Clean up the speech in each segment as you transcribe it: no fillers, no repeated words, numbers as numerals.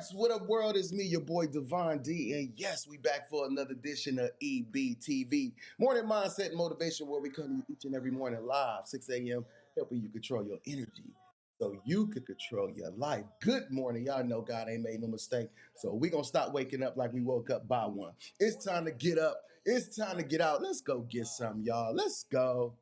birds, what up, world? It's me, your boy Devon D, and yes, we back for another edition of EBTV Morning Mindset and Motivation, where we come each and every morning live, 6 a.m., helping you control your energy so you can control your life. Good morning, y'all know God ain't made no mistake, so we gonna stop waking up like we woke up by one. It's time to get up. It's time to get out. Let's go get some, y'all. Let's go.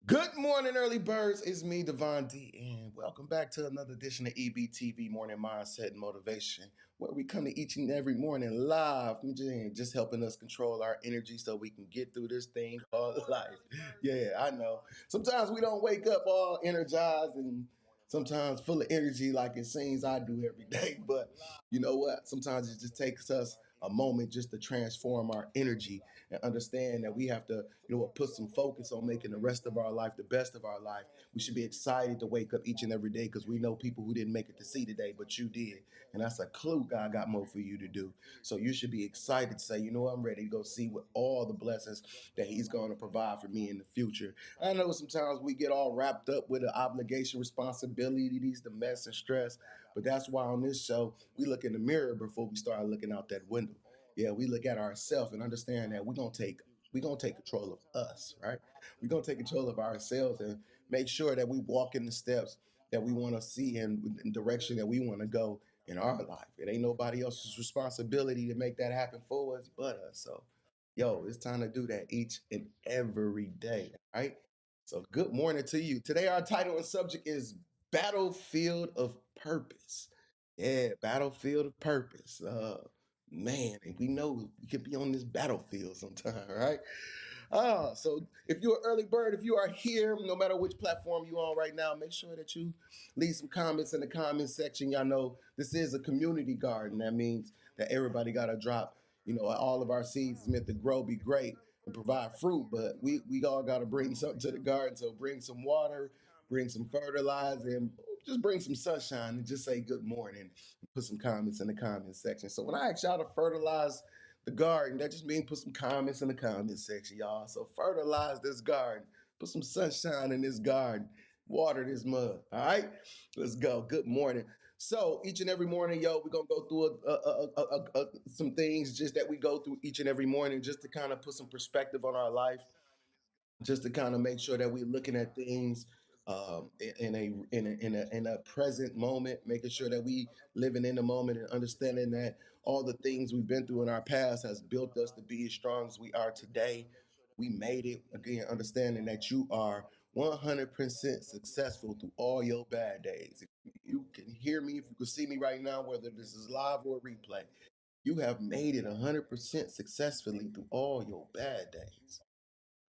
Good morning, early birds. It's me, Devon D, and welcome back to another edition of EBTV Morning Mindset and Motivation, where we come to each and every morning live, just helping us control our energy so we can get through this thing called life. Yeah, I know. Sometimes we don't wake up all energized and sometimes full of energy like it seems I do every day, but you know what? Sometimes it just takes us a moment just to transform our energy and understand that we have to, put some focus on making the rest of our life the best of our life. We should be excited to wake up each and every day because we know people who didn't make it to see today, but you did. And that's a clue God got more for you to do. So you should be excited to say, you know what, I'm ready to go see what all the blessings that He's going to provide for me in the future. I know sometimes we get all wrapped up with the obligation, responsibilities, the mess and stress, but that's why on this show, we look in the mirror before we start looking out that window. Yeah, we look at ourselves and understand that we're gonna take control of us, right? We're gonna take control of ourselves and make sure that we walk in the steps that we want to see and in direction that we want to go in our life. It ain't nobody else's responsibility to make that happen for us but us. So, yo, it's time to do that each and every day, right? So, good morning to you. Today, our title and subject is Battlefield of Purpose. Yeah, Battlefield of Purpose. Man, and we know we could be on this battlefield sometime, right? So if you're an early bird, if you are here, no matter which platform you're on right now, make sure that you leave some comments in the comment section. Y'all know this is a community garden. That means that everybody got to drop, all of our seeds is meant to grow, be great, and provide fruit. But we all got to bring something to the garden. So bring some water, bring some fertilizer, and just bring some sunshine and just say good morning. Put some comments in the comment section. So when I ask y'all to fertilize the garden, that just means put some comments in the comment section, y'all. So fertilize this garden, put some sunshine in this garden, water this mud. All right, let's go. Good morning. So each and every morning, yo, we're gonna go through some things just that we go through each and every morning, just to kind of put some perspective on our life, just to kind of make sure that we're looking at things in a present moment, making sure that we living in the moment and understanding that all the things we've been through in our past has built us to be as strong as we are today. We made it again, understanding that you are 100% successful through all your bad days. If you can hear me, if you can see me right now, whether this is live or replay, you have made it 100% successfully through all your bad days.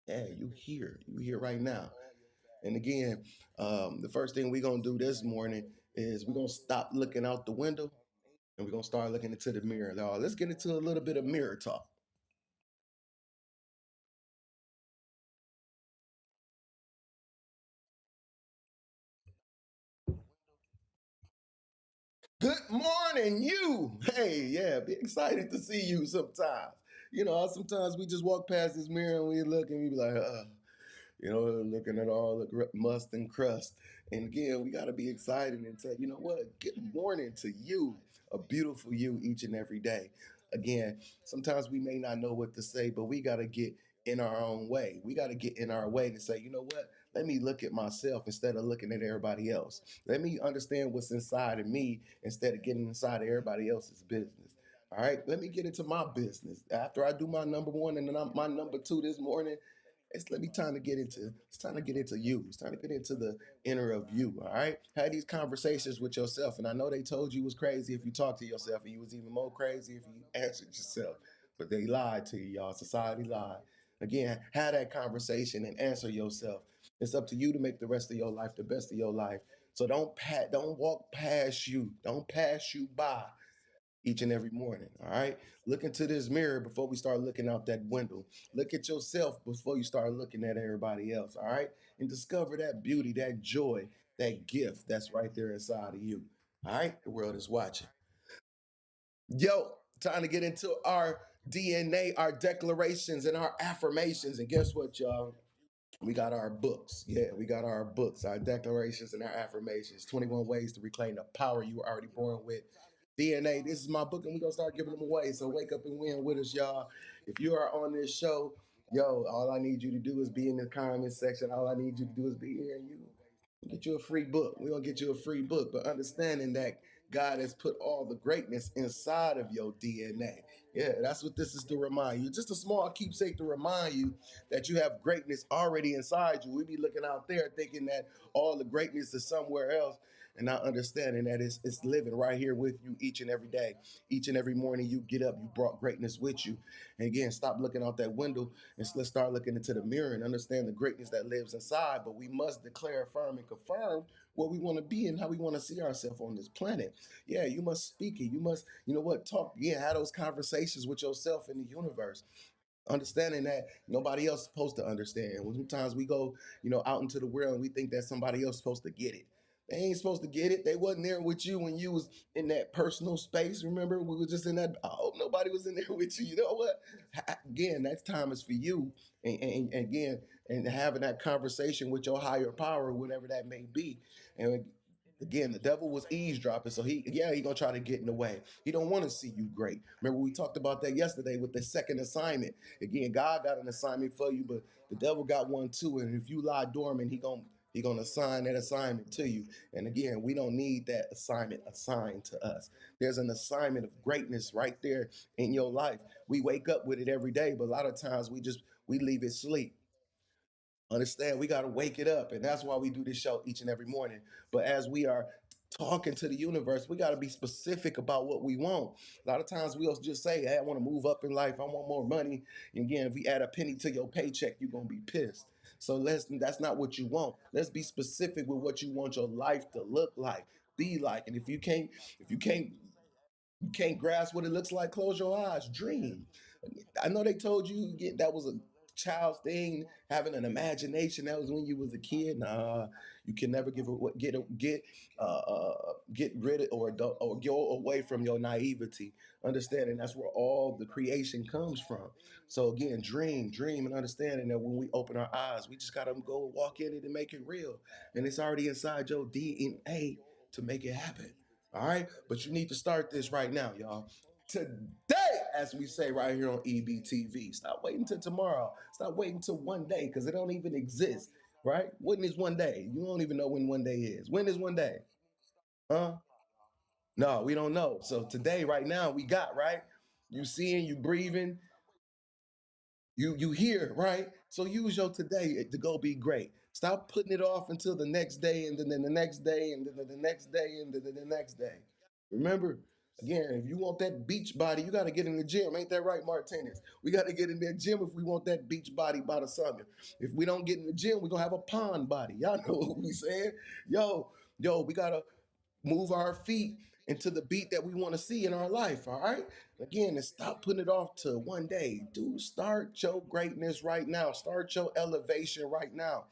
Yeah, you here right now. And again, the first thing we're gonna do this morning is we're gonna stop looking out the window and we're gonna start looking into the mirror. Now, let's get into a little bit of mirror talk. Good morning, you. Hey, yeah, be excited to see you sometimes. Sometimes we just walk past this mirror and we look and we be like, looking at all the must and crust. And again, we got to be excited and say, you know what? Good morning to you, a beautiful you each and every day. Again, sometimes we may not know what to say, but we got to get in our own way. We got to get in our way to say, you know what? Let me look at myself instead of looking at everybody else. Let me understand what's inside of me instead of getting inside of everybody else's business. All right, let me get into my business. After I do my number one and then my number two this morning, it's time to get into you. It's time to get into the inner of you. All right. Have these conversations with yourself. And I know they told you was crazy if you talked to yourself, and you was even more crazy if you answered yourself. But they lied to you, y'all. Society lied. Again, have that conversation and answer yourself. It's up to you to make the rest of your life the best of your life. So don't walk past you. Don't pass you by each and every morning. All right. Look into this mirror before we start looking out that window. Look at yourself before you start looking at everybody else. All right. And discover that beauty, that joy, that gift that's right there inside of you. All right. The world is watching. Yo, time to get into our DNA, our declarations, and our affirmations. And guess what, y'all? We got our books. Yeah, we got our books, our declarations and our affirmations. 21 ways to reclaim the power you were already born with. DNA, this is my book, and we're going to start giving them away. So wake up and win with us, y'all. If you are on this show, yo, all I need you to do is be in the comment section. All I need you to do is be here, and you get you a free book. We're going to get you a free book, but understanding that God has put all the greatness inside of your DNA. Yeah, that's what this is to remind you. Just a small keepsake to remind you that you have greatness already inside you. We be looking out there thinking that all the greatness is somewhere else and not understanding that it's living right here with you each and every day. Each and every morning you get up, you brought greatness with you. And again, stop looking out that window and let's start looking into the mirror and understand the greatness that lives inside. But we must declare, affirm, and confirm what we want to be and how we want to see ourselves on this planet. Yeah, you must speak it. You must, you know what, talk, yeah, have those conversations with yourself in the universe, understanding that nobody else is supposed to understand. Sometimes we go, out into the world and we think that somebody else is supposed to get it. They ain't supposed to get it. They wasn't there with you when you was in that personal space. Remember, we were just in that. I hope nobody was in there with you. You know what? Again, that time is for you. And again, and having that conversation with your higher power, whatever that may be. And again, the devil was eavesdropping, so he gonna try to get in the way. He don't want to see you great. Remember, we talked about that yesterday with the second assignment. Again, God got an assignment for you, but the devil got one too. And if you lie dormant, he gonna assign that assignment to you. And again, we don't need that assignment assigned to us. There's an assignment of greatness right there in your life. We wake up with it every day, but a lot of times we leave it sleep. Understand, we got to wake it up. And that's why we do this show each and every morning. But as we are talking to the universe, we got to be specific about what we want. A lot of times we'll just say, hey, I want to move up in life. I want more money. And again, if we add a penny to your paycheck, you're going to be pissed. So that's not what you want. Let's be specific with what you want your life to look like, be like. And if you can't grasp what it looks like, close your eyes, dream. I know they told you that was a child's thing, having an imagination. That was when you was a kid. Nah, you can never get rid of or go away from your naivety. Understanding that's where all the creation comes from. So again, dream, and understanding that when we open our eyes, we just gotta go walk in it and make it real. And it's already inside your DNA to make it happen. All right, but you need to start this right now, y'all. Today, as we say right here on EBTV. Stop waiting till tomorrow. Stop waiting till one day because it don't even exist, right? When is one day? You don't even know when one day is. When is one day? Huh? No, we don't know. So today, right now, we got, right? You seeing, you breathing, you hear, right? So use your today to go be great. Stop putting it off until the next day, and then the next day, and then the next day, and then the next day. Remember, again, if you want that beach body, you got to get in the gym. Ain't that right, Martinez? We got to get in that gym if we want that beach body by the summer. If we don't get in the gym, we're going to have a pond body. Y'all know what we saying? Yo, we got to move our feet into the beat that we want to see in our life. All right. Again, and stop putting it off to one day. Do start your greatness right now. Start your elevation right now.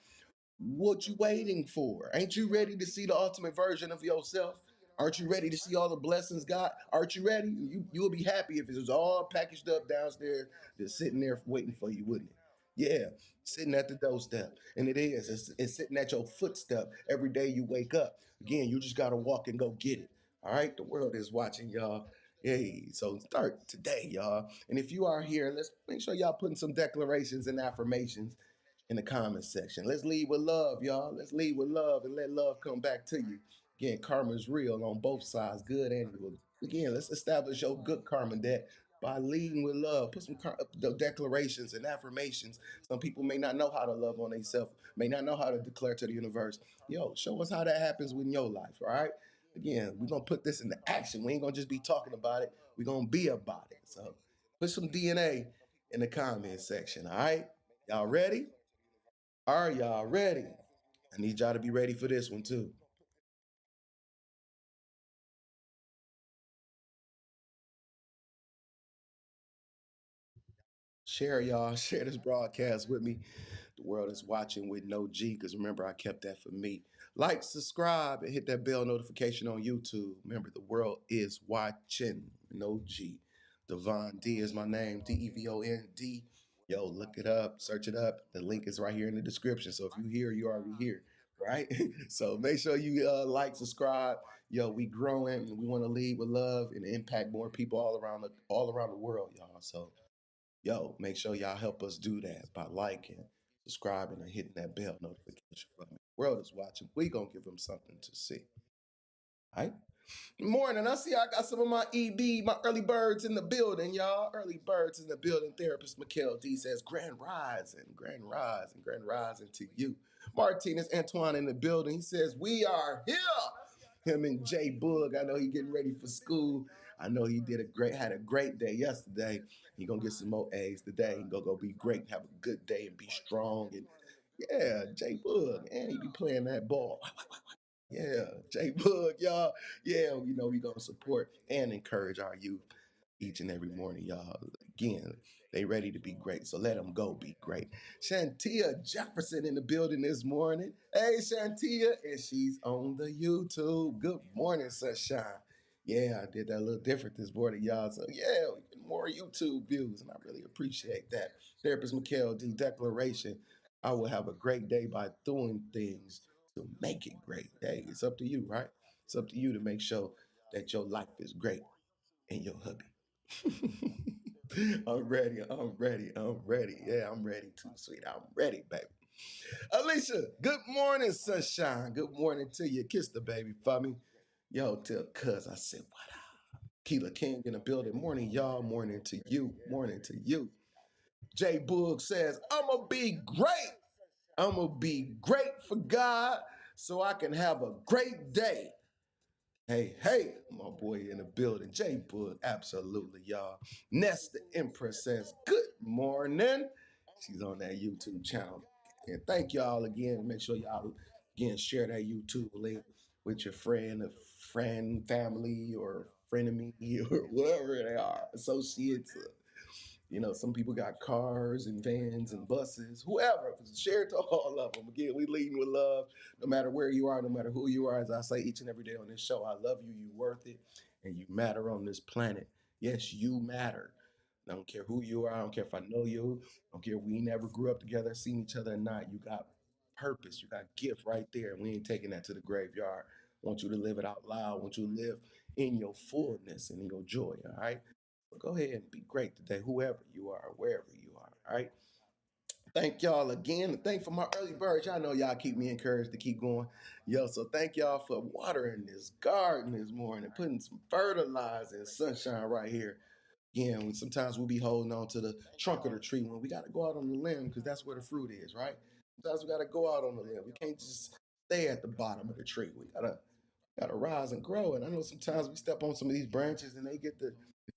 What you waiting for? Ain't you ready to see the ultimate version of yourself? Aren't you ready to see all the blessings God? Aren't you ready? You'll be happy if it was all packaged up downstairs, just sitting there waiting for you, wouldn't it? Yeah, sitting at the doorstep. And it is. It's sitting at your footstep every day you wake up. Again, you just gotta walk and go get it. All right, the world is watching, y'all. Hey, so start today, y'all. And if you are here, let's make sure y'all putting some declarations and affirmations in the comments section. Let's lead with love, y'all. Let's lead with love and let love come back to you. Again, karma is real on both sides, good and evil. Again, let's establish your good karma debt by leading with love. Put some declarations and affirmations. Some people may not know how to love on themselves, may not know how to declare to the universe. Yo, show us how that happens in your life, all right? Again, we're going to put this into action. We ain't going to just be talking about it. We're going to be about it. So put some DNA in the comment section, all right? Y'all ready? Are y'all ready? I need y'all to be ready for this one too. Share y'all, share this broadcast with me. The world is watching with no G, because remember, I kept that for me. Like, subscribe, and hit that bell notification on YouTube. Remember, the world is watching. No G. Devon D is my name. DEVOND. Yo, look it up, search it up. The link is right here in the description. So if you here, you already here, right? So make sure you like, subscribe. Yo, we growing, and we want to lead with love and impact more people all around the world, y'all. So yo, make sure y'all help us do that by liking, subscribing, and hitting that bell notification for me. World is watching. We gonna give them something to see. All right. Morning. I see I got some of my EB, my early birds in the building, y'all. Early birds in the building. Therapist Mikhail D says, Grand Rising, Grand Rising, Grand Rising to you. Martinez Antoine in the building. He says, We are here. Him and Jay Boog. I know he getting ready for school. I know he had a great day yesterday. He gonna get some more A's today. He gonna go be great and have a good day and be strong. And yeah, Jay Boog, and he be playing that ball. Yeah, Jay Bug, y'all. Yeah, we gonna support and encourage our youth each and every morning, y'all. Again, they ready to be great, so let them go be great. Shantia Jefferson in the building this morning. Hey, Shantia, and she's on the YouTube. Good morning, sunshine. Yeah, I did that a little different this morning, y'all. So yeah, we get more YouTube views, and I really appreciate that. Therapist Mikhail D. Declaration. I will have a great day by doing things to make it great. Hey, it's up to you, right? It's up to you to make sure that your life is great and your hubby. I'm ready. I'm ready. I'm ready. Yeah, I'm ready too, sweet. I'm ready, baby. Alicia, good morning, sunshine. Good morning to you. Kiss the baby for me. Yo, tell cuz I said, what up? Keela King in the building. Morning, y'all. Morning to you. Morning to you. Jay Boog says, I'm going to be great. I'm going to be great for God so I can have a great day. Hey, hey, my boy in the building. Jay Boog, absolutely, y'all. Nest the Empress says, good morning. She's on that YouTube channel. And thank y'all again. Make sure y'all, again, share that YouTube link with your friend, a friend, family, or frenemy, or whatever they are, associates, some people got cars and vans and buses, whoever. Share it to all of them. Again, we leading with love, no matter where you are, no matter who you are. As I say each and every day on this show, I love you, you worth it, and you matter on this planet. Yes, you matter. I don't care who you are. I don't care if I know you. I don't care if we never grew up together, seen each other or not. You got purpose. You got gift right there. And we ain't taking that to the graveyard. I want you to live it out loud. I want you to live in your fullness and in your joy. All right. So go ahead and be great today, whoever you are, wherever you are. All right. Thank y'all again. Thank for my early birds. Y'all know y'all keep me encouraged to keep going. Yo, so thank y'all for watering this garden this morning, putting some fertilizer and sunshine right here. Again, sometimes we'll be holding on to the trunk of the tree when we got to go out on the limb because that's where the fruit is, right? Sometimes we got to go out on the limb. We can't just stay at the bottom of the tree. We gotta rise and grow. And I know sometimes we step on some of these branches and they get to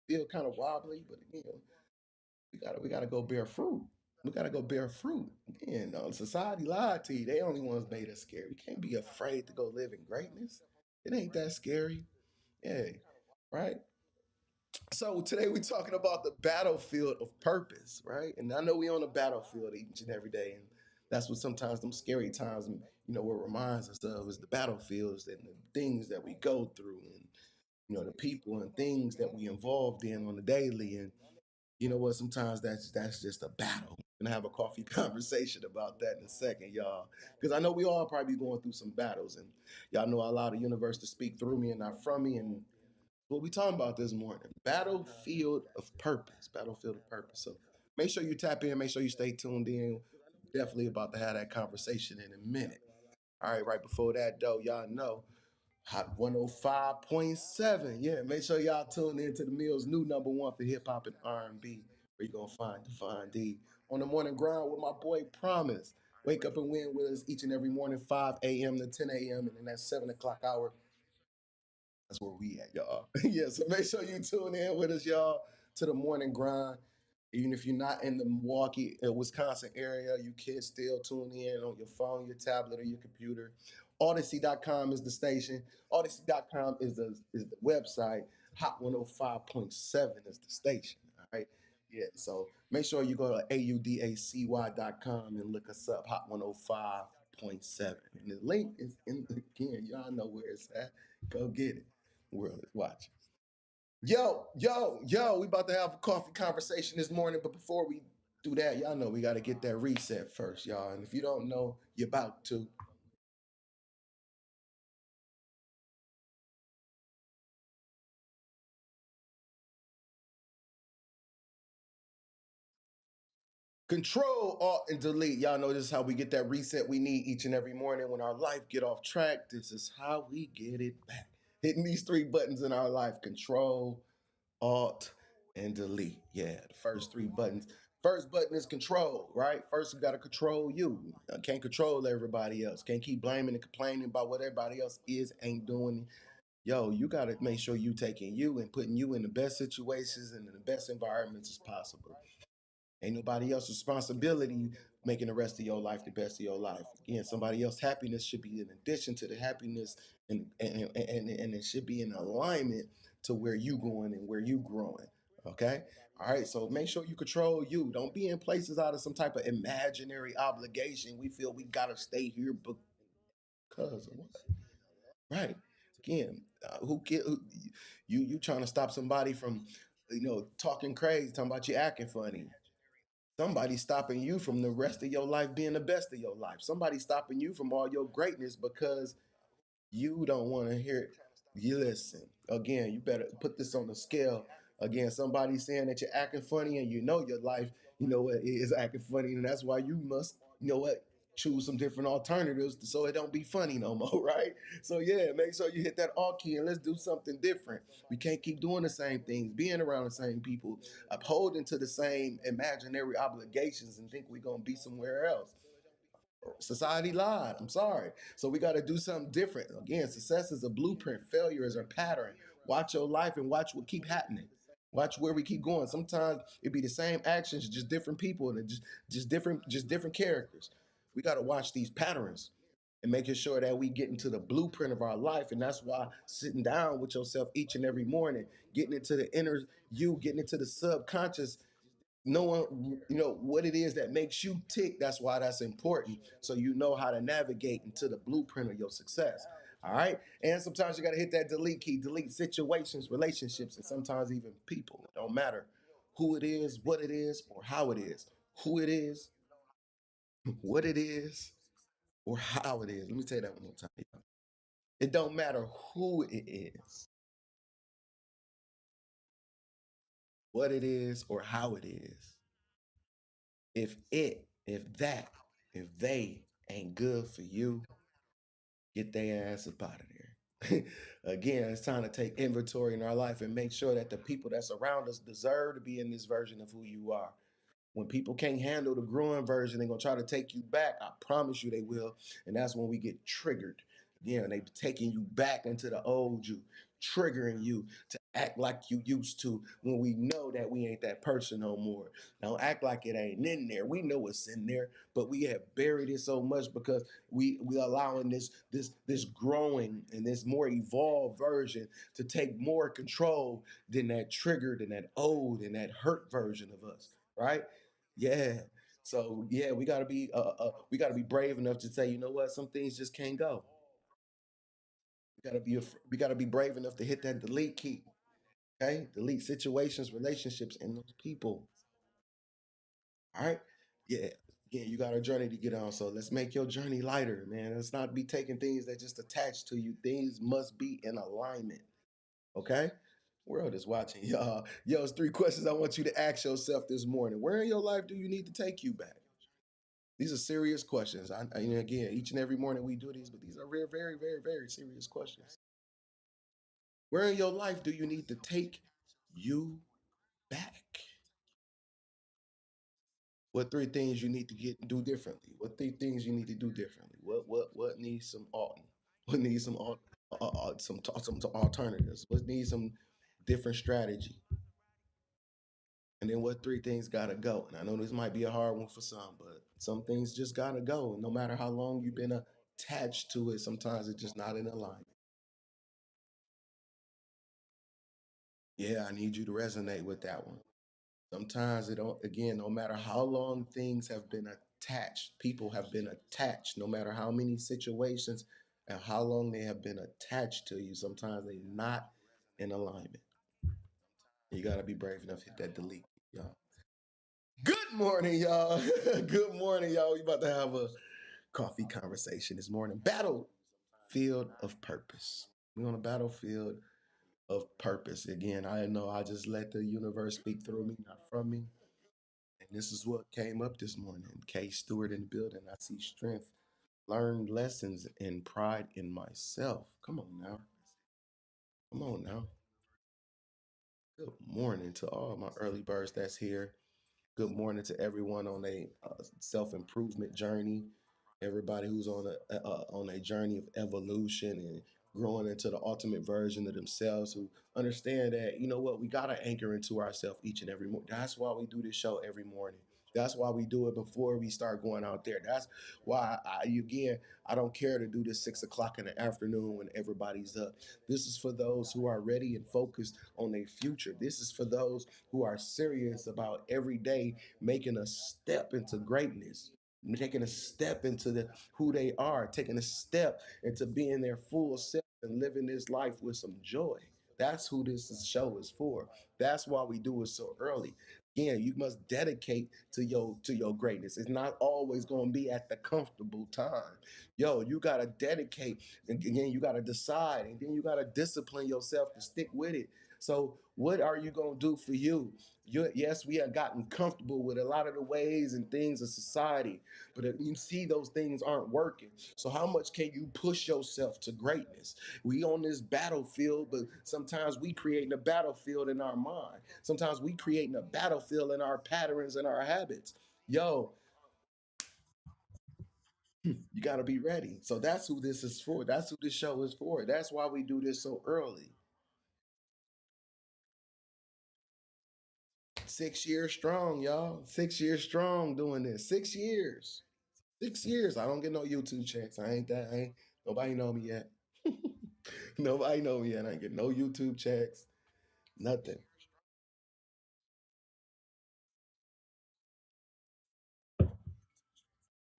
feel kind of wobbly, but we gotta go bear fruit. We gotta go bear fruit. And society lied to you. They only ones made us scared. We can't be afraid to go live in greatness. It ain't that scary. Yeah, right? So today we're talking about the battlefield of purpose, right? And I know we on a battlefield each and every day, and that's what sometimes them scary times, what reminds us of is the battlefields and the things that we go through, and the people and things that we involved in on the daily. And you know what? Sometimes that's just a battle. We're gonna have a coffee conversation about that in a second, y'all, because I know we all probably going through some battles, and y'all know I allow the universe to speak through me and not from me, and what we talking about this morning. Battlefield of purpose. Battlefield of purpose. So make sure you tap in, make sure you stay tuned in. Definitely about to have that conversation in a minute. All right, right before that though, y'all know Hot 105.7. Yeah, make sure y'all tune in to the Mill's new number one for hip hop and R&B, where you gonna find Divine D on the morning grind with my boy Promise. Wake up and win with us each and every morning, 5 a.m. to 10 a.m. and then that 7 o'clock hour, that's where we at, y'all. Yeah, so make sure you tune in with us, y'all, to the morning grind. Even if you're not in the Milwaukee, Wisconsin area, you can still tune in on your phone, your tablet, or your computer. Odyssey.com is the station. Odyssey.com is the website. Hot 105.7 is the station. All right. Yeah. So make sure you go to audacy.com and look us up, Hot 105.7. And the link is in again. Y'all know where it's at. Go get it. World is watching. Yo, yo, yo, we about to have a coffee conversation this morning, but before we do that, y'all know we got to get that reset first, y'all. And if you don't know, you're about to. Control, Alt, and Delete. Y'all know this is how we get that reset we need each and every morning when our life get off track. This is how we get it back. Hitting these three buttons in our life: Control, Alt, and Delete. Yeah, the first three buttons. First button is control, right? First, you got to control you. Can't control everybody else. Can't keep blaming and complaining about what everybody else is, ain't doing. Yo, you got to make sure you taking you and putting you in the best situations and in the best environments as possible. Ain't nobody else's responsibility making the rest of your life the best of your life. Again, somebody else's happiness should be in addition to the happiness, and it should be in alignment to where you going and where you growing. Okay. All right. So make sure you control you. Don't be in places out of some type of imaginary obligation. We feel we gotta stay here because of what? Right. Again, you trying to stop somebody from talking crazy, talking about you acting funny. Somebody's stopping you from the rest of your life being the best of your life. Somebody's stopping you from all your greatness because you don't want to hear it. You listen. Again, you better put this on the scale. Again, somebody saying that you're acting funny and you know your life, is acting funny. And that's why you must, choose some different alternatives so it don't be funny no more, right? So yeah, make sure you hit that alt key and let's do something different. We can't keep doing the same things, being around the same people, upholding to the same imaginary obligations and think we're gonna be somewhere else. Society lied. I'm sorry. So we got to do something different. Again, success is a blueprint, failure is a pattern. Watch your life and watch what keep happening. Watch where we keep going. Sometimes it be the same actions, just different people and just different characters. We got to watch these patterns and making sure that we get into the blueprint of our life. And that's why sitting down with yourself each and every morning, getting into the inner you, getting into the subconscious, knowing what it is that makes you tick. That's why that's important, so you know how to navigate into the blueprint of your success. All right. And sometimes you got to hit that delete key, delete situations, relationships, and sometimes even people. It don't matter who it is, what it is, or how it is. Who it is, what it is, or how it is. Let me tell you that one more time. It don't matter who it is, what it is, or how it is. If they ain't good for you, get their ass up out of there. Again, it's time to take inventory in our life and make sure that the people that's around us deserve to be in this version of who you are. When people can't handle the growing version, they're gonna try to take you back. I promise you they will. And that's when we get triggered. Again, they taking you back into the old you, triggering you to act like you used to when we know that we ain't that person no more. Don't act like it ain't in there. We know it's in there, but we have buried it so much because we allowing this growing and this more evolved version to take more control than that triggered and that old and that hurt version of us, right? Yeah. So yeah, we gotta be brave enough to say, you know what, some things just can't go. We gotta be brave enough to hit that delete key. Okay, delete situations, relationships, and those people. All right. Yeah. Again, you got a journey to get on. So let's make your journey lighter, man. Let's not be taking things that just attach to you. Things must be in alignment. Okay. World is watching, y'all. Yo, it's three questions I want you to ask yourself this morning. Where in your life do you need to take you back? These are serious questions. Again, each and every morning we do these, but these are very, very, very, very serious questions. Where in your life do you need to take you back? What three things you need to do differently? What three things you need to do differently? What needs some alt? What needs some alternatives? What needs some different strategy? And then what three things gotta go? And I know this might be a hard one for some, but some things just gotta go. No matter how long you've been attached to it, sometimes it's just not in alignment. Yeah, I need you to resonate with that one. Sometimes it don't, again, no matter how long things have been attached, people have been attached, no matter how many situations and how long they have been attached to you, sometimes they're not in alignment. You gotta be brave enough to hit that delete, y'all. Good morning, y'all. Good morning, y'all. We about to have a coffee conversation this morning. Battlefield of purpose. We're on a battlefield of purpose. Again, I know I just let the universe speak through me, not from me. And this is what came up this morning. K Stewart in the building. I see strength, learned lessons, and pride in myself. Come on now. Come on now. Good morning to all my early birds that's here. Good morning to everyone on a self improvement journey. Everybody who's on a journey of evolution and growing into the ultimate version of themselves, who understand that you know what we gotta anchor into ourselves each and every morning. That's why we do this show every morning. That's why we do it before we start going out there. That's why I don't care to do this 6 o'clock in the afternoon when everybody's up. This is for those who are ready and focused on their future. This is for those who are serious about every day making a step into greatness, taking a step into who they are, taking a step into being their full self and living this life with some joy. That's who show is for. That's why we do it so early. Again, you must dedicate to your greatness. It's not always going to be at the comfortable time. Yo, you gotta dedicate, and again, you gotta decide, and then you gotta discipline yourself to stick with it. So, what are you gonna do for you? Yes, we have gotten comfortable with a lot of the ways and things of society, but you see those things aren't working. So how much can you push yourself to greatness? We on this battlefield, but sometimes we creating a battlefield in our mind. Sometimes we creating a battlefield in our patterns and our habits. Yo, you got to be ready. So that's who this is for. That's who this show is for. That's why we do this so early. 6 years strong, y'all. 6 years strong doing this. 6 years. 6 years. I don't get no YouTube checks. I ain't that. I ain't nobody know me yet. Nobody know me yet. I ain't get no YouTube checks. Nothing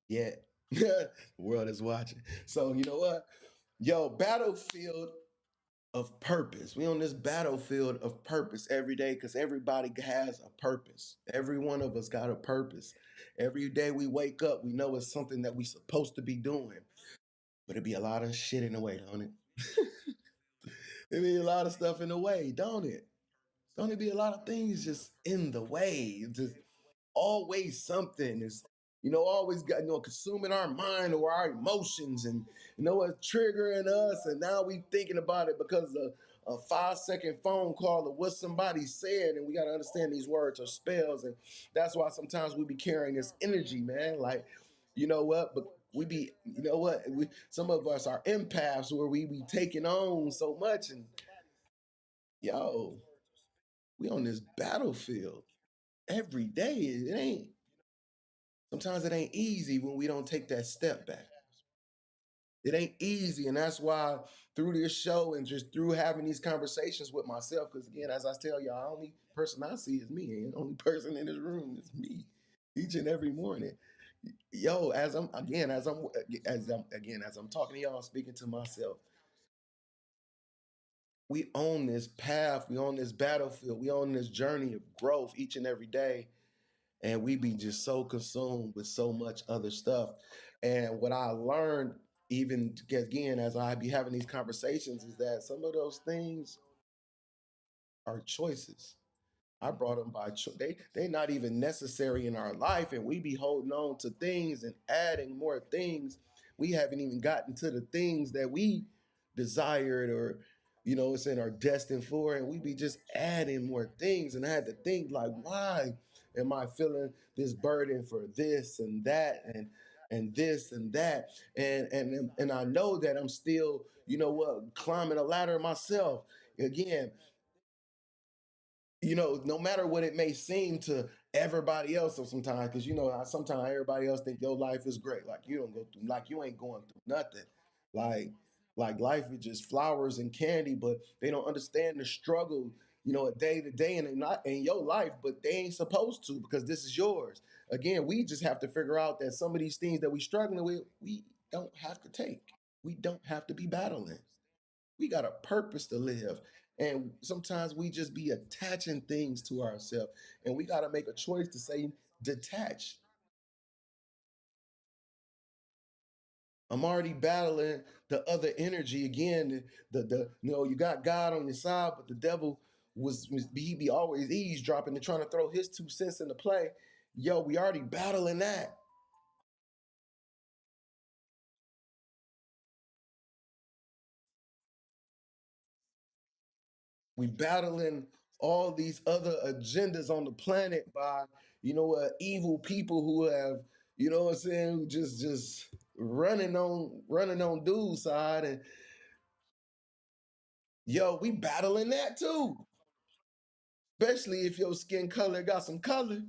yet. The world is watching. So you know what? Yo, battlefield of purpose. We on this battlefield of purpose every day because everybody has a purpose. Every one of us got a purpose. Every day we wake up, we know it's something that we supposed to be doing. But it be a lot of shit in the way, don't it? It be a lot of stuff in the way, don't it? Don't it be a lot of things just in the way? Just always something is, always got, consuming our mind or our emotions and, it's triggering us. And now we thinking about it because of a 5 second phone call of what somebody said. And we got to understand these words are spells. And that's why sometimes we be carrying this energy, man. Like, you know what? But we be, some of us are empaths where we be taking on so much. And yo, we on this battlefield every day. Sometimes it ain't easy when we don't take that step back. It ain't easy. And that's why through this show and just through having these conversations with myself, because again, as I tell y'all, the only person I see is me. And the only person in this room is me each and every morning. Yo, as I'm talking to y'all, speaking to myself, we own this path, we own this battlefield, we own this journey of growth each and every day. And we be just so consumed with so much other stuff. And what I learned, even again, as I be having these conversations, is that some of those things are choices. I brought them by they not even necessary in our life, and we be holding on to things and adding more things. We haven't even gotten to the things that we desired or it's in our destined for, and we be just adding more things. And I had to think like, why am I feeling this burden for this and that and this and that? And I know that I'm still, climbing a ladder myself. Again, No matter what it may seem to everybody else, or sometimes, because sometimes everybody else think your life is great, like you don't go through, like you ain't going through nothing, like like life is just flowers and candy, but they don't understand the struggle, a day to day, and not in your life, but they ain't supposed to, because this is yours. Again, we just have to figure out that some of these things that we struggling with, we don't have to take. We don't have to be battling. We got a purpose to live. And sometimes we just be attaching things to ourselves. And we got to make a choice to say, detach. I'm already battling the other energy again. You got God on your side, but the devil he be always eavesdropping and trying to throw his 2 cents into play. Yo, we already battling that. We battling all these other agendas on the planet by evil people who have, what I'm saying, who just running on dude's side. And yo, we battling that too, especially if your skin color got some color.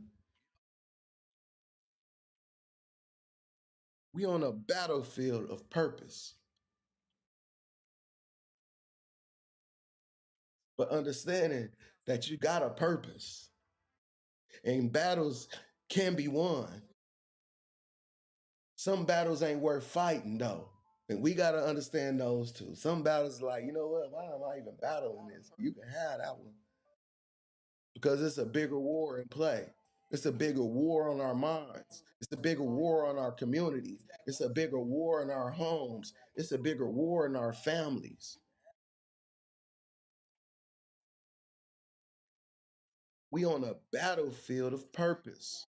We on a battlefield of purpose, but understanding that you got a purpose, and battles can be won. Some battles ain't worth fighting though. And we got to understand those too. Some battles, like, you know what? Why am I even battling this? You can have that one, because it's a bigger war in play. It's a bigger war on our minds. It's a bigger war on our communities. It's a bigger war in our homes. It's a bigger war in our families. We on a battlefield of purpose.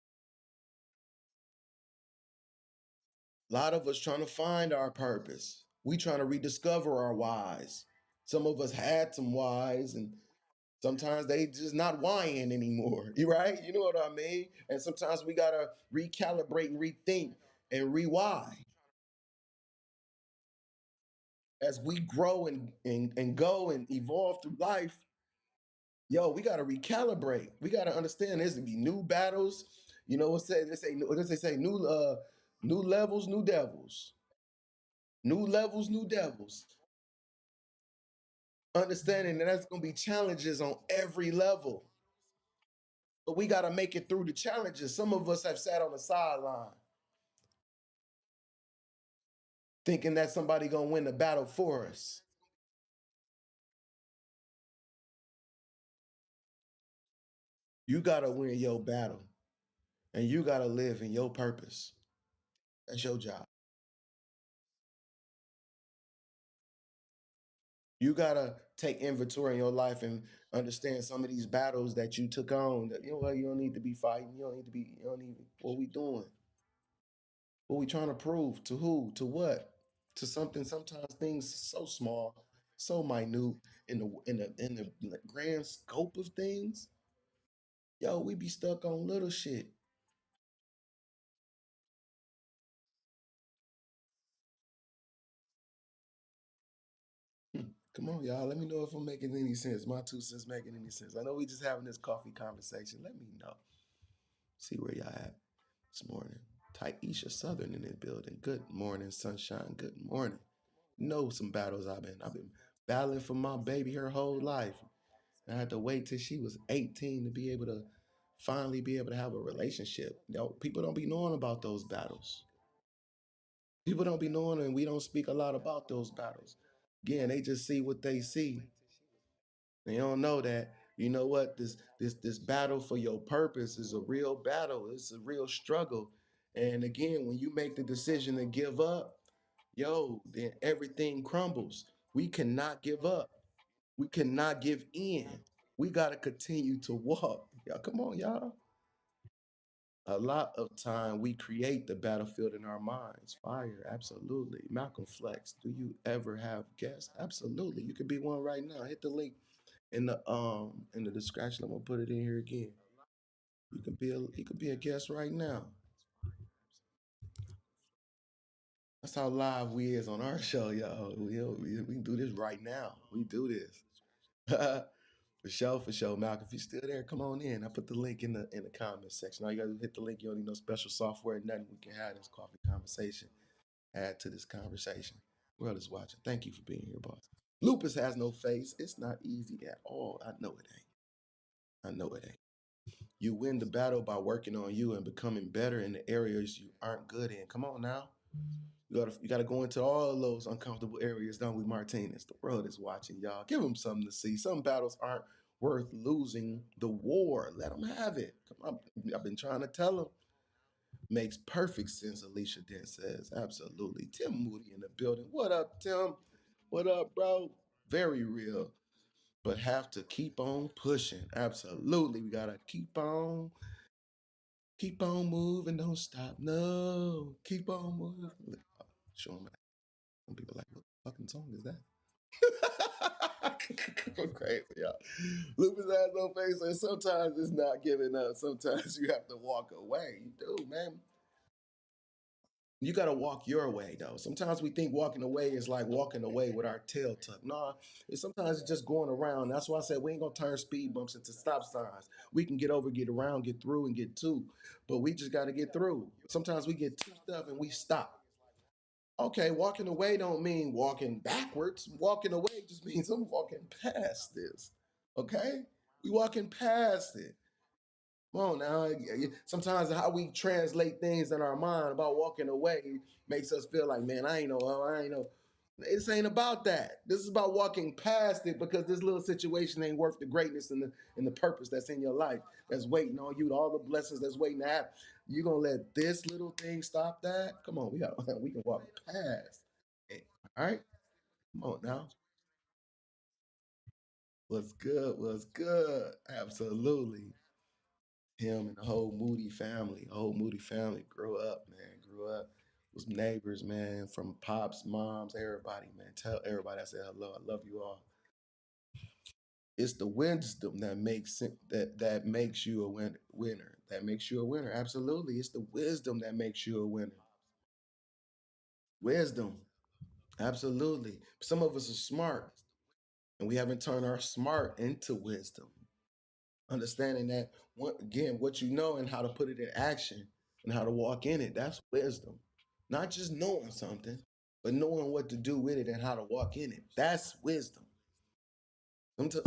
A lot of us trying to find our purpose. We trying to rediscover our whys. Some of us had some whys, and sometimes they just not whining anymore. You right? You know what I mean? And sometimes we gotta recalibrate and rethink and rewhy as we grow and go and evolve through life. Yo, we gotta recalibrate. We gotta understand there's gonna be new battles. What does they say? New levels, new devils. New levels, new devils. Understanding that that's gonna be challenges on every level. But we gotta make it through the challenges. Some of us have sat on the sideline thinking that somebody gonna win the battle for us. You gotta win your battle, and you gotta live in your purpose. That's your job. You gotta take inventory in your life and understand some of these battles that you took on. That, you don't need to be fighting. You don't need to be. You don't need. What we doing? What we trying to prove to who? To what? To something. Sometimes things so small, so minute in the grand scope of things. Yo, we be stuck on little shit. Come on, y'all. Let me know if I'm making any sense. My 2 cents making any sense. I know we just having this coffee conversation. Let me know. See where y'all at this morning. Taisha Southern in the building. Good morning, sunshine. Good morning. Know some battles I've been battling for my baby her whole life. I had to wait till she was 18 to be able to finally be able to have a relationship. People don't be knowing about those battles. People don't be knowing, and we don't speak a lot about those battles. Again, they just see what they see. They don't know that, you know what, this battle for your purpose is a real battle. It's a real struggle. And again, when you make the decision to give up, yo, then everything crumbles. We cannot give up. We cannot give in. We got to continue to walk. Y'all, come on, y'all. A lot of time we create the battlefield in our minds. Fire, absolutely. Malcolm Flex, do you ever have guests? Absolutely. You could be one right now. Hit the link in the description. I'm gonna put it in here again. You could be a guest right now. That's how live we is on our show, y'all. We can do this right now. We do this. For sure, Malcolm. If you're still there, come on in. I put the link in the comment section. All you gotta hit the link. You don't need no special software, nothing. We can have this coffee conversation. Add to this conversation. World is watching. Thank you for being here, boss. Lupus has no face. It's not easy at all. I know it ain't. I know it ain't. You win the battle by working on you and becoming better in the areas you aren't good in. Come on now. You gotta go into all of those uncomfortable areas, don't we, Martinez? The world is watching, y'all. Give them something to see. Some battles aren't worth losing the war. Let them have it. Come on. I've been trying to tell them. Makes perfect sense, Alicia Dent says. Absolutely. Tim Moody in the building. What up, Tim? What up, bro? Very real. But have to keep on pushing. Absolutely. We gotta keep on moving, don't stop. No. Keep on moving. Show them. Some people like, what fucking song is that? Go crazy, y'all. Lupus has no face, and sometimes it's not giving up. Sometimes you have to walk away. You do, man. You got to walk your way, though. Sometimes we think walking away is like walking away with our tail tucked. No, sometimes it's just going around. That's why I said we ain't gonna turn speed bumps into stop signs. We can get over, get around, get through, and get to. But we just got to get through. Sometimes we get to stuff and we stop. Okay, walking away don't mean walking backwards. Walking away just means I'm walking past this. Okay? We walking past it. Come on now. Sometimes how we translate things in our mind about walking away makes us feel like, man, I ain't know. This ain't about that. This is about walking past it because this little situation ain't worth the greatness and the purpose that's in your life that's waiting on you, all the blessings that's waiting to happen. You gonna let this little thing stop that? Come on, we can walk past it. All right, come on now. What's good? What's good? Absolutely. Him and the whole Moody family grew up, man. Grew up. Was neighbors, man, from pops, moms, everybody, man. Tell everybody I said hello. I love you all. It's the wisdom that makes you a winner. That makes you a winner. Absolutely. It's the wisdom that makes you a winner. Wisdom. Absolutely. Some of us are smart and we haven't turned our smart into wisdom. Understanding that what you know and how to put it in action and how to walk in it, that's wisdom. Not just knowing something, but knowing what to do with it and how to walk in it. That's wisdom.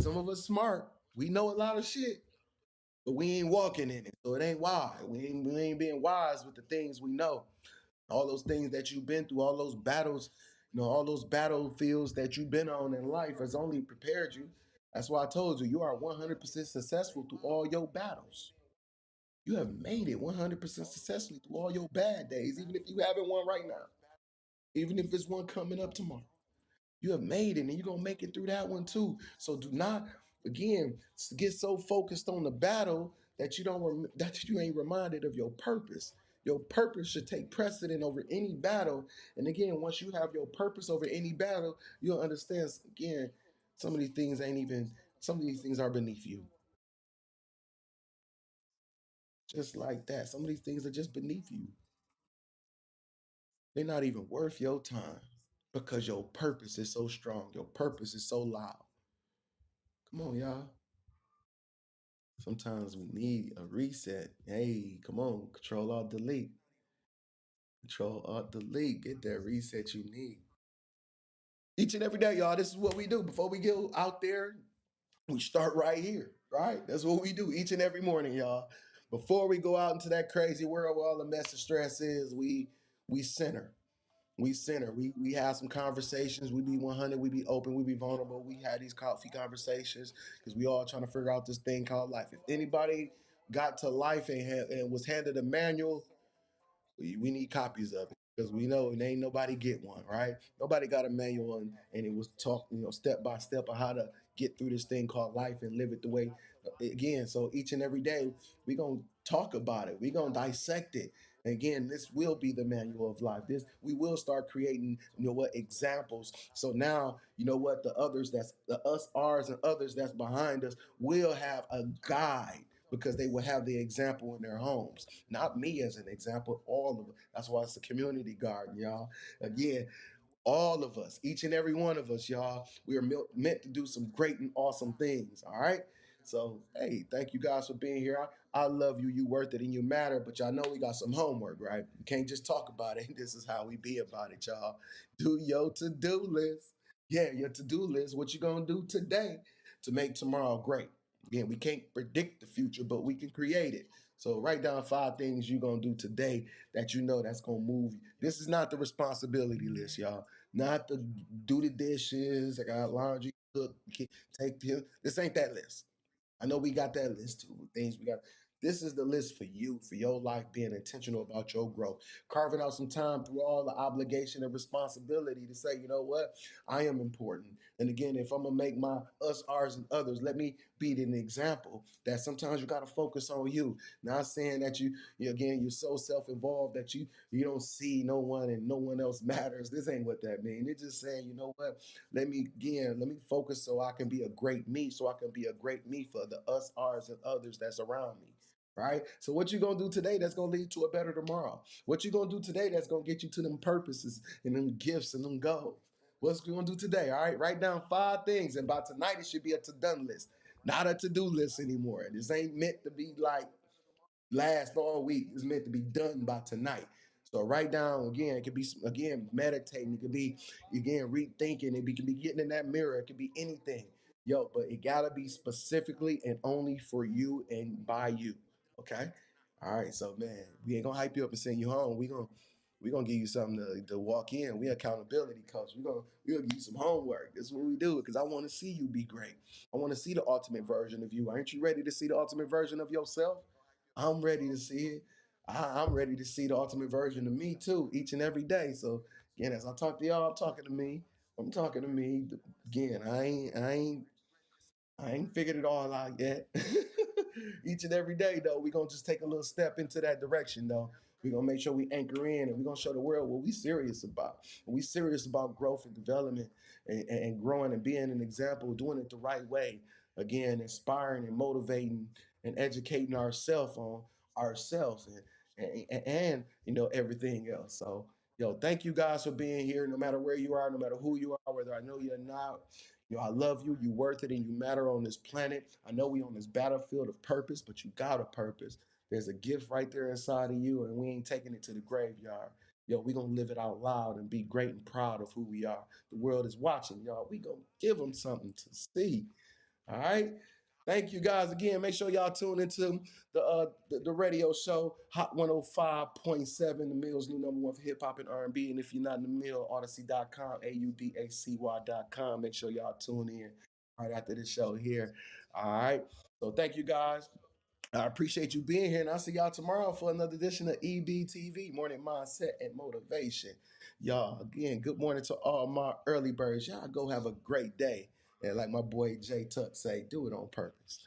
Some of us smart. We know a lot of shit, but we ain't walking in it. So it ain't wise. We ain't being wise with the things we know. All those things that you've been through, all those battles, all those battlefields that you've been on in life has only prepared you. That's why I told you, you are 100% successful through all your battles. You have made it 100% successfully through all your bad days, even if you haven't one right now, even if it's one coming up tomorrow. You have made it and you're going to make it through that one too. So do not, again, get so focused on the battle that that you ain't reminded of your purpose. Your purpose should take precedent over any battle. And again, once you have your purpose over any battle, you'll understand, again, some of these things some of these things are beneath you. Just like that. Some of these things are just beneath you. They're not even worth your time because your purpose is so strong. Your purpose is so loud. Come on, y'all. Sometimes we need a reset. Hey, come on, Control Alt Delete. Control Alt Delete. Get that reset you need. Each and every day, y'all, this is what we do. Before we go out there, we start right here, right? That's what we do each and every morning, y'all. Before we go out into that crazy world where all the mess and stress is, we center. We center. We have some conversations. We be 100. We be open. We be vulnerable. We had these coffee conversations because we all trying to figure out this thing called life. If anybody got to life and was handed a manual, we need copies of it because we know and ain't nobody get one, right? Nobody got a manual and it was taught, step by step on how to get through this thing called life and live it the way again. So each and every day we gonna talk about it. We gonna dissect it. And again, this will be the manual of life. This we will start creating, examples. So now, the others that's the us, ours, and others that's behind us will have a guide because they will have the example in their homes. Not me as an example, all of it. That's why it's a community garden, y'all. Again, All of us, each and every one of us, y'all, we are meant to do some great and awesome things. All right. So, hey, thank you guys for being here. I love you. You worth it and you matter. But y'all know we got some homework, right? We can't just talk about it. This is how we be about it, y'all. Do your to-do list. Yeah, your to-do list. What you gonna do today to make tomorrow great? Again, we can't predict the future, but we can create it. So write down 5 things you're gonna do today that you know that's gonna move you. This is not the responsibility list, y'all. Not the do the dishes. I got laundry, cook, take the. This ain't that list. I know we got that list too. Things we got. This is the list for you, for your life, being intentional about your growth, carving out some time through all the obligation and responsibility to say, you know what, I am important. And again, if I'm gonna make my us, ours, and others, let me be an example that sometimes you gotta focus on you. Not saying that again, you're so self-involved that you don't see no one and no one else matters. This ain't what that means. It's just saying, you know what, let me focus so I can be a great me, so I can be a great me for the us, ours, and others that's around me. Right. So what you gonna do today that's gonna lead to a better tomorrow? What you gonna do today that's gonna get you to them purposes and them gifts and them goals? What's you gonna do today? All right. Write down 5 things, and by tonight it should be a to-done list, not a to-do list anymore. This ain't meant to be like last all week. It's meant to be done by tonight. So write down again. It could be again meditating. It could be again rethinking. Can be getting in that mirror. It could be anything. Yo, but it gotta be specifically and only for you and by you. Okay. All right. So man, we ain't gonna hype you up and send you home. We gonna give you something to walk in. We accountability coach. We gonna give you some homework. This is what we do because I want to see you be great. I want to see the ultimate version of you. Aren't you ready to see the ultimate version of yourself? I'm ready to see it. I'm ready to see the ultimate version of me too, each and every day. So again, as I talk to y'all, I'm talking to me. I'm talking to me. Again, I ain't figured it all out yet. Each and every day, though, we're gonna just take a little step into that direction, though. We're gonna make sure we anchor in and we're gonna show the world what we serious about. We serious about growth and development and growing and being an example, doing it the right way. Again, inspiring and motivating and educating ourselves on ourselves and you know everything else. So yo, thank you guys for being here. No matter where you are, no matter who you are, whether I know you or not, you know, I love you. You worth it, and you matter on this planet. I know we on this battlefield of purpose, but you got a purpose. There's a gift right there inside of you, and we ain't taking it to the graveyard. Yo, we gonna live it out loud and be great and proud of who we are. The world is watching, y'all. We gonna give them something to see. All right. Thank you guys again. Make sure y'all tune into the radio show Hot 105.7, the Mill's new #1 for hip hop and R&B. And if you're not in the Mill, Odyssey.com, AUDACY.com. Make sure y'all tune in right after this show here. All right. So thank you guys. I appreciate you being here, and I'll see y'all tomorrow for another edition of EBTV Morning Mindset and Motivation. Y'all, again, good morning to all my early birds. Y'all go have a great day. And like my boy Jay Tuck say, do it on purpose.